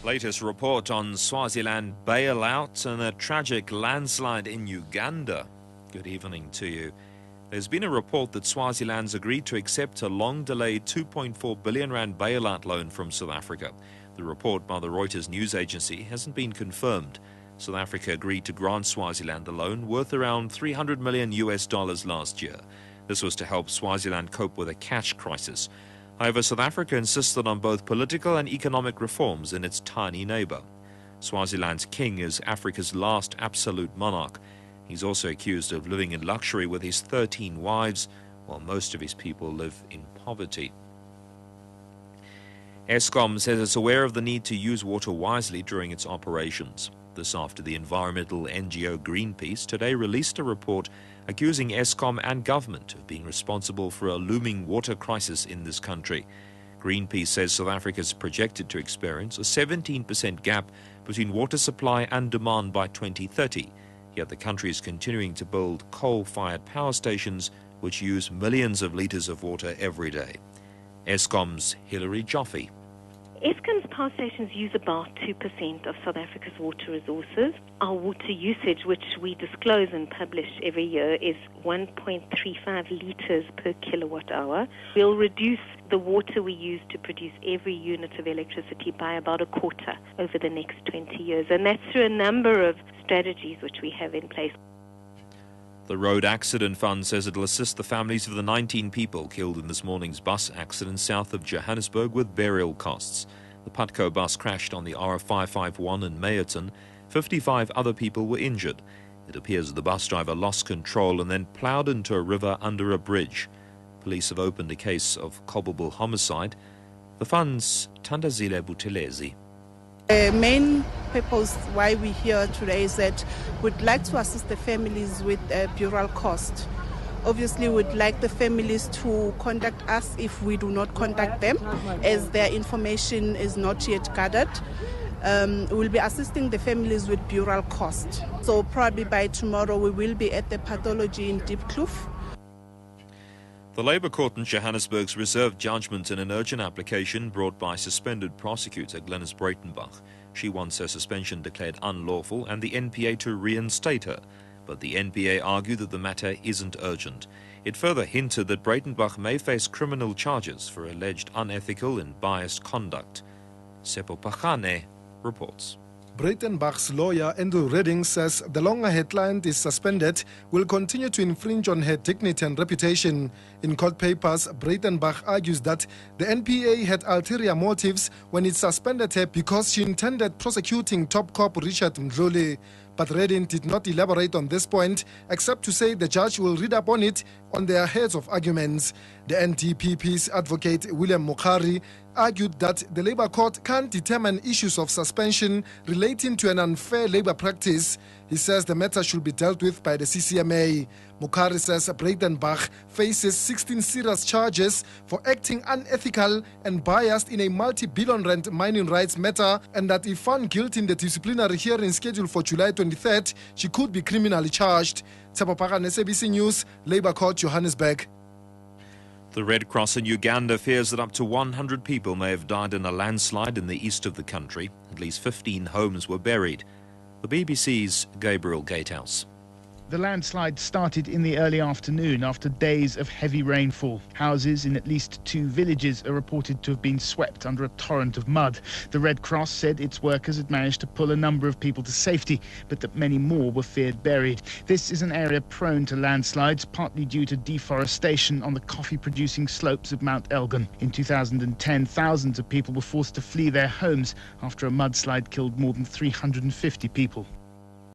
Latest report on Swaziland bailout and a tragic landslide in Uganda. Good evening to you. There's been a report that Swaziland's agreed to accept a long-delayed 2.4 billion rand bailout loan from South Africa. The report by the Reuters news agency hasn't been confirmed. South Africa agreed to grant Swaziland a loan worth around $300 million last year. This was to help Swaziland cope with a cash crisis. However, South Africa insisted on both political and economic reforms in its tiny neighbor. Swaziland's king is Africa's last absolute monarch. He's also accused of living in luxury with his 13 wives, while most of his people live in poverty. Eskom says it's aware of the need to use water wisely during its operations. This after the environmental NGO Greenpeace today released a report accusing Eskom and government of being responsible for a looming water crisis in this country. Greenpeace says South Africa is projected to experience a 17% gap between water supply and demand by 2030, yet the country is continuing to build coal-fired power stations which use millions of litres of water every day. Eskom's Hilary Joffe. Eskom's power stations use about 2% of South Africa's water resources. Our water usage, which we disclose and publish every year, is 1.35 litres per kilowatt hour. We'll reduce the water we use to produce every unit of electricity by about a quarter over the next 20 years. And that's through a number of strategies which we have in place. The Road Accident Fund says it will assist the families of the 19 people killed in this morning's bus accident south of Johannesburg with burial costs. The Putco bus crashed on the R551 in Meyerton. 55 other people were injured. It appears the bus driver lost control and then ploughed into a river under a bridge. Police have opened a case of culpable homicide. The fund's Tandazile Buthelezi. The main purpose why we're here today is that we'd like to assist the families with burial cost. Obviously, we'd like the families to contact us if we do not contact them, as their information is not yet gathered. We'll be assisting the families with burial cost. So probably by tomorrow we will be at the pathology in Diepkloof. The Labour Court in Johannesburg's reserved judgment in an urgent application brought by suspended prosecutor Glenys Breitenbach. She wants her suspension declared unlawful and the NPA to reinstate her. But the NPA argued that the matter isn't urgent. It further hinted that Breitenbach may face criminal charges for alleged unethical and biased conduct. Sepo Pachane reports. Breitenbach's lawyer, Andrew Redding, says the longer her client is suspended will continue to infringe on her dignity and reputation. In court papers, Breitenbach argues that the NPA had ulterior motives when it suspended her because she intended prosecuting top cop Richard Mdluli. But Redding did not elaborate on this point, except to say the judge will read up on it on their heads of arguments. The NDPP's advocate, William Mukhari, argued that the Labour Court can't determine issues of suspension relating to an unfair labour practice. He says the matter should be dealt with by the CCMA. Mukhari says Breitenbach faces 16 serious charges for acting unethical and biased in a multi-billion rand mining rights matter, and that if found guilty in the disciplinary hearing scheduled for July 23rd, she could be criminally charged. Tsepo Pakane, SABC News, Labour Court, Johannesburg. The Red Cross in Uganda fears that up to 100 people may have died in a landslide in the east of the country. At least 15 homes were buried. The BBC's Gabriel Gatehouse. The landslide started in the early afternoon after days of heavy rainfall. Houses in at least 2 villages are reported to have been swept under a torrent of mud. The Red Cross said its workers had managed to pull a number of people to safety, but that many more were feared buried. This is an area prone to landslides, partly due to deforestation on the coffee-producing slopes of Mount Elgon. In 2010, thousands of people were forced to flee their homes after a mudslide killed more than 350 people.